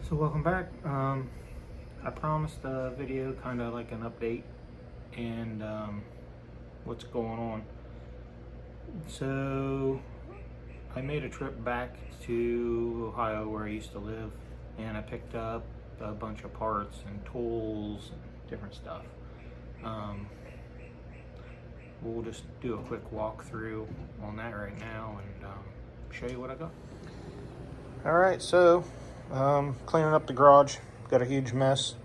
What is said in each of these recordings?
So welcome back. I promised a video, kind of like an update and what's going on. So I made a trip back to Ohio where I used to live, and I picked up a bunch of parts and tools and different stuff. We'll just do a quick walkthrough on that right now and show you what I got. Alright, so cleaning up the garage. Got a huge mess.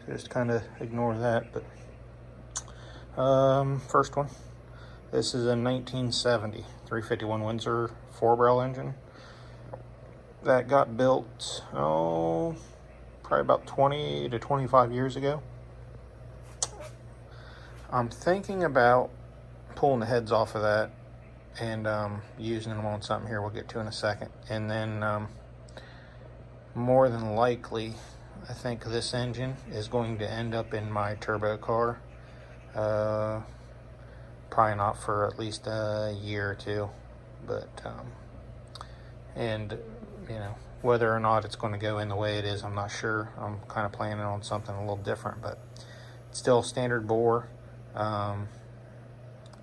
Just kind of ignore that. But first one. This is a 1970 351 Windsor 4-barrel engine that got built, probably about 20 to 25 years ago. I'm thinking about pulling the heads off of that and using them on something here we'll get to in a second. And then more than likely, I think this engine is going to end up in my turbo car. Probably not for at least a year or two, but and you know, whether or not it's going to go in the way it is, I'm not sure. I'm kind of planning on something a little different, but it's still standard bore, and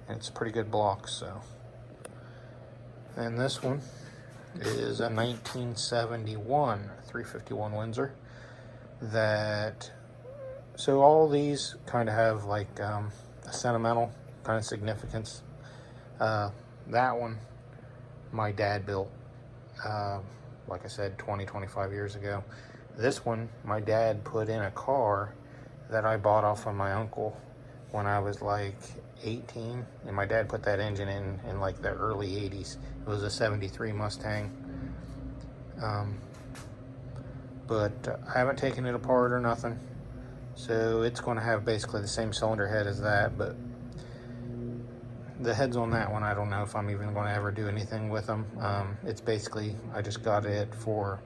it's a pretty good block. So, and this one is a 1971 351 Windsor. So all these kind of have like a sentimental kind of significance. That one my dad built, like I said, 25 years ago. This one my dad put in a car that I bought off of my uncle when I was like 18, and my dad put that engine in like the early 80s. It was a 73 Mustang. But I haven't taken it apart or nothing, so it's going to have basically the same cylinder head as that, but the heads on that one, I don't know if I'm even going to ever do anything with them. It's basically, I just got it for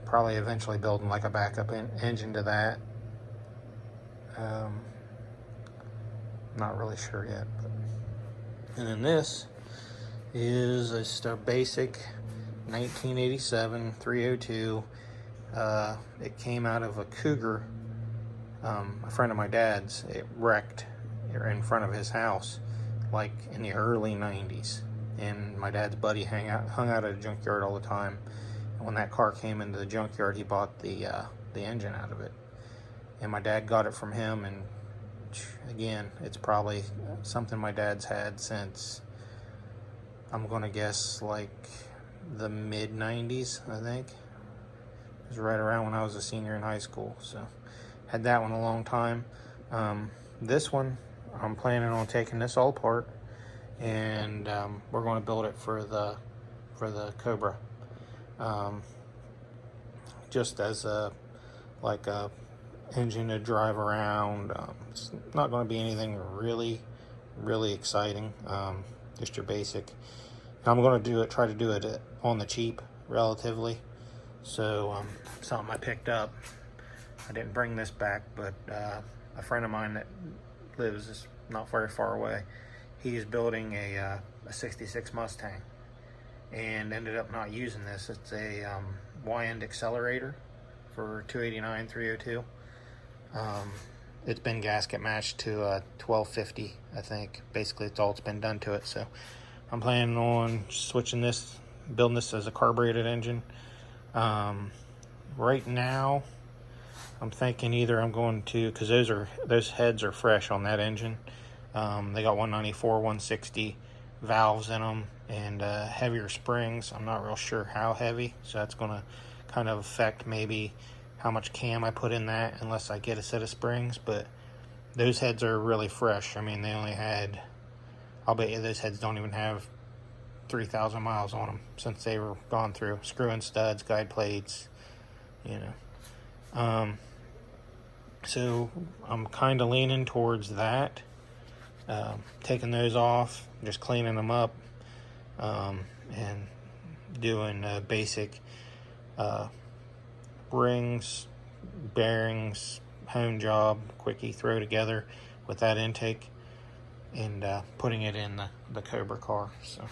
probably eventually building like a backup engine to that. Not really sure yet. But. And then this is just a basic 1987 302. It came out of a Cougar. A friend of my dad's, it wrecked in front of his house like in the early 90s, and my dad's buddy hung out at a junkyard all the time, and when that car came into the junkyard, he bought the engine out of it, and my dad got it from him. And again, it's probably something my dad's had since, I'm gonna guess, like the mid 90s. I think it was right around when I was a senior in high school, so had that one a long time. This one, I'm planning on taking this all apart, and we're going to build it for the Cobra, just as a engine to drive around. It's not going to be anything really exciting. Just your basic. I'm going to try to do it on the cheap, relatively. So something I picked up. I didn't bring this back, but a friend of mine that lives not very far away, he's building a 66 Mustang and ended up not using this. It's a Y-end accelerator for 289 302. It's been gasket matched to a 1250, I think. Basically, it's all it's been done to it. So I'm planning on switching this, building this as a carbureted engine. Right now, I'm thinking either I'm going to, because those heads are fresh on that engine. They got 194, 160 valves in them, and heavier springs. I'm not real sure how heavy, so that's going to kind of affect maybe how much cam I put in that, unless I get a set of springs. But those heads are really fresh. I mean, they only had, I'll bet you those heads don't even have 3,000 miles on them since they were gone through. Screw-in studs, guide plates, you know. So I'm kind of leaning towards that, taking those off, just cleaning them up, and doing basic rings, bearings, hone job, quickie throw together with that intake, and putting it in the Cobra car. So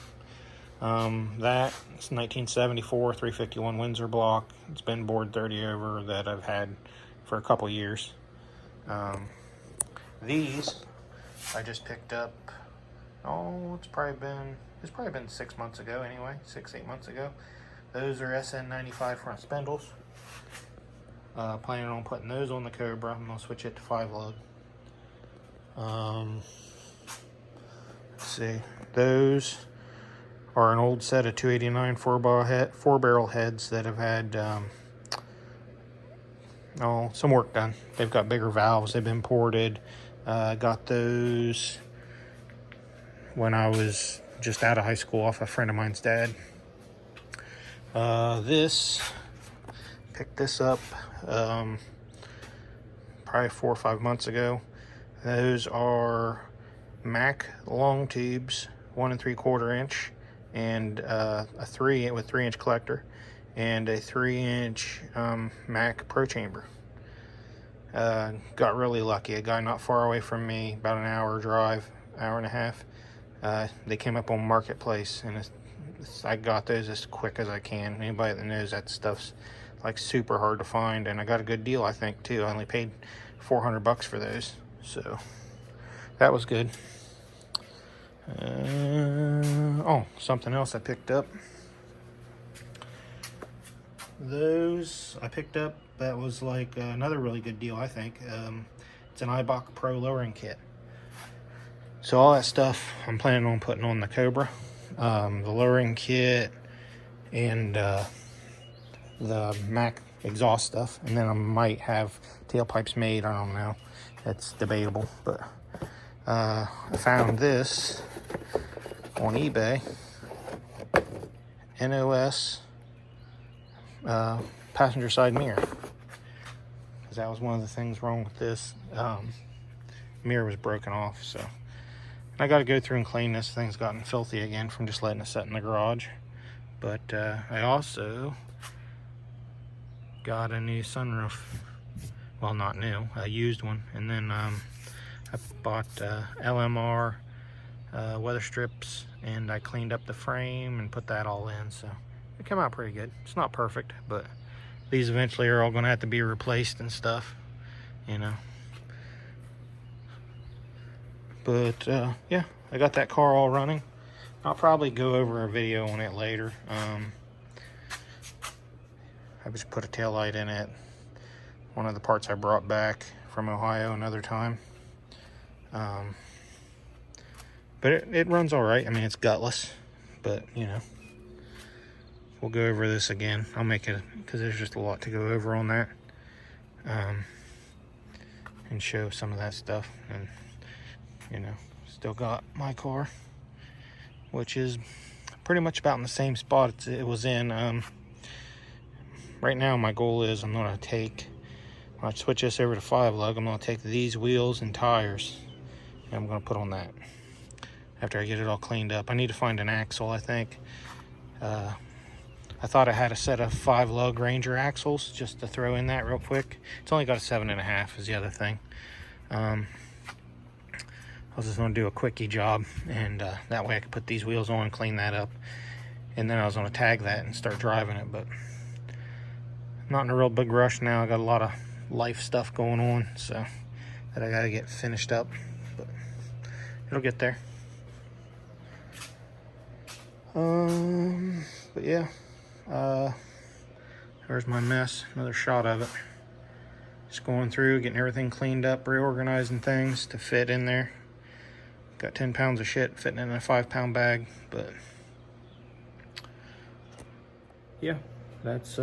It's 1974 351 Windsor block. It's been bored 30 over that I've had for a couple years. These I just picked up. Oh, it's probably been 6 months ago anyway, 8 months ago. Those are SN95 front spindles. Planning on putting those on the Cobra. I'm gonna switch it to 5-lug. Let's see. Those are an old set of 289 four barrel heads that have had some work done. They've got bigger valves. They've been ported. Got those when I was just out of high school off a friend of mine's dad. Picked this up probably 4 or 5 months ago. Those are Mac long tubes, 1 3/4 inch, and a 3-inch collector, and a 3-inch Mac Pro Chamber. Got really lucky. A guy not far away from me, about an hour drive, hour and a half. They came up on Marketplace, and I got those as quick as I can. Anybody that knows that stuff's like super hard to find, and I got a good deal, I think, too. I only paid $400 for those, so that was good. Something else I picked up. Those I picked up, that was like another really good deal, I think. It's an Ibach Pro lowering kit. So all that stuff I'm planning on putting on the Cobra. The lowering kit and the Mac exhaust stuff. And then I might have tailpipes made, I don't know. It's debatable, but I found this on eBay. NOS passenger side mirror, because that was one of the things wrong with this. Mirror was broken off, so I got to go through and clean this. Thing's gotten filthy again from just letting it sit in the garage. But I also got a new sunroof. Well, not new, a used one. And then I bought LMR weather strips, and I cleaned up the frame and put that all in, so it came out pretty good. It's not perfect, but these eventually are all going to have to be replaced and stuff, you know. But yeah, I got that car all running. I'll probably go over a video on it later. I just put a taillight in it, one of the parts I brought back from Ohio another time. But it runs all right. I mean, it's gutless, but you know, we'll go over this again. I'll make it, because there's just a lot to go over on that, and show some of that stuff. And you know, still got my car, which is pretty much about in the same spot it was in. Right now my goal is I'm going to take, when I switch this over to 5-lug, I'm going to take these wheels and tires and I'm going to put on that after I get it all cleaned up. I need to find an axle, I think. I thought I had a set of 5-lug Ranger axles just to throw in that real quick. It's only got a 7.5 is the other thing. I was just going to do a quickie job, and that way I could put these wheels on and clean that up, and then I was going to tag that and start driving it. But I'm not in a real big rush now. I got a lot of life stuff going on, so that I got to get finished up, but it'll get there. But yeah, there's my mess. Another shot of it. Just going through, getting everything cleaned up, reorganizing things to fit in there. Got 10 pounds of shit fitting in a 5-pound bag, but yeah, that's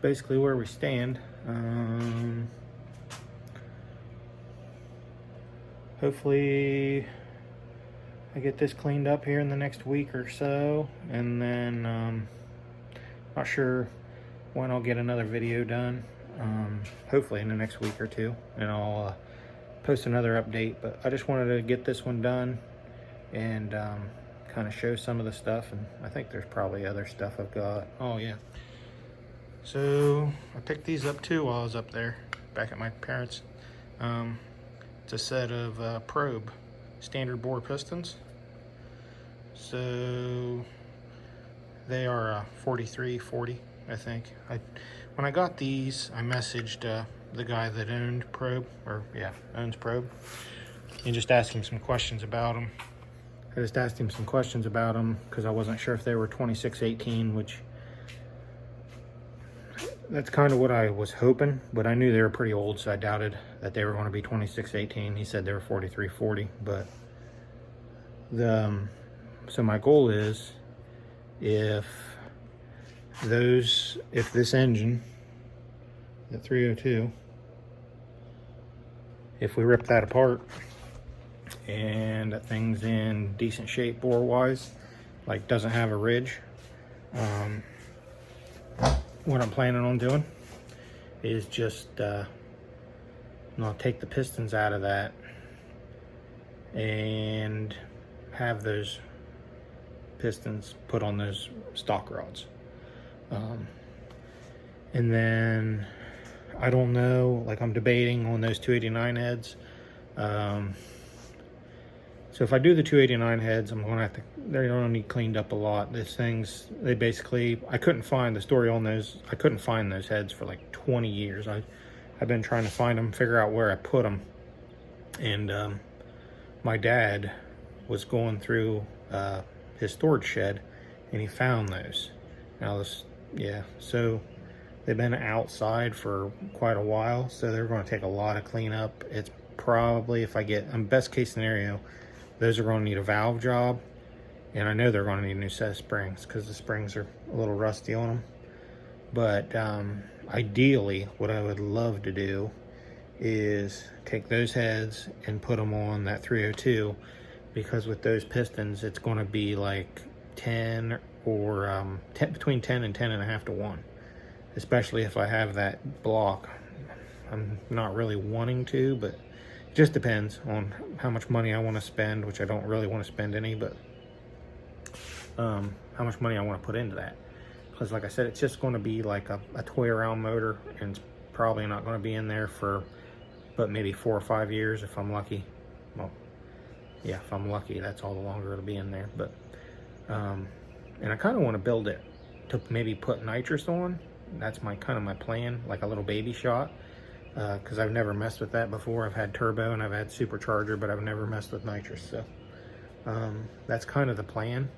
basically where we stand. Hopefully I get this cleaned up here in the next week or so, and then not sure when I'll get another video done. Hopefully in the next week or two, and I'll post another update. But I just wanted to get this one done and kind of show some of the stuff, and I think there's probably other stuff I've got. Oh yeah, so I picked these up too while I was up there back at my parents'. It's a set of probe standard bore pistons. So they are 43.40, I think. When I got these, I messaged the guy that owned Probe, owns Probe, and just asked him some questions about them. I just asked him some questions about them because I wasn't sure if they were 2618, which that's kind of what I was hoping, but I knew they were pretty old, so I doubted that they were going to be 2618. He said they were 4340, but so my goal is if this engine, the 302, if we rip that apart and that thing's in decent shape bore wise, like doesn't have a ridge, what I'm planning on doing is just I'll take the pistons out of that and have those pistons put on those stock rods. And then I don't know, like I'm debating on those 289 heads. So if I do the 289 heads, I'm gonna have to, they're gonna need cleaned up a lot. These things, they basically, I couldn't find the story on those. I couldn't find those heads for like 20 years. I've been trying to find them, figure out where I put them. And my dad was going through his storage shed and he found those. Now so they've been outside for quite a while, so they're going to take a lot of cleanup. It's probably, if I get, best case scenario, those are going to need a valve job, and I know they're going to need a new set of springs because the springs are a little rusty on them. But ideally, what I would love to do is take those heads and put them on that 302, because with those pistons, it's going to be like 10 or between 10 and 10.5 to 1, especially if I have that block. I'm not really wanting to, but it just depends on how much money I want to spend, which I don't really want to spend any, but how much money I want to put into that. Because like I said, it's just going to be like a toy around motor, and it's probably not going to be in there but maybe 4 or 5 years if I'm lucky. Well, yeah, if I'm lucky, that's all the longer it'll be in there. But and I kind of want to build it to maybe put nitrous on. That's my plan, like a little baby shot, because I've never messed with that before. I've had turbo and I've had supercharger, but I've never messed with nitrous. So that's kind of the plan.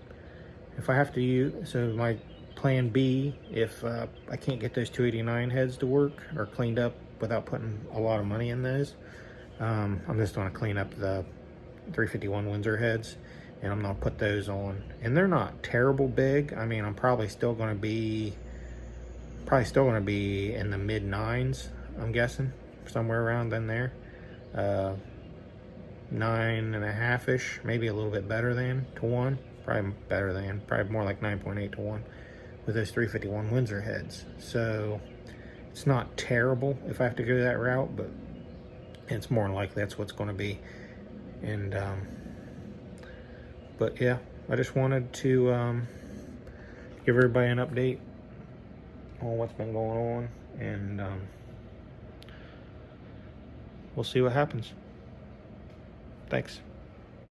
If I have to use, so my plan B, if I can't get those 289 heads to work or cleaned up without putting a lot of money in those, I'm just going to clean up the 351 Windsor heads, and I'm going to put those on. And they're not terrible big. I mean, I'm probably still going to be in the mid 9s, I'm guessing, somewhere around in there. 9.5-ish, maybe a little bit better than to 1. Probably more like 9.8 to 1 with those 351 Windsor heads. So it's not terrible if I have to go that route, but it's more than likely that's what's going to be. And but yeah, I just wanted to give everybody an update on what's been going on, and we'll see what happens. Thanks.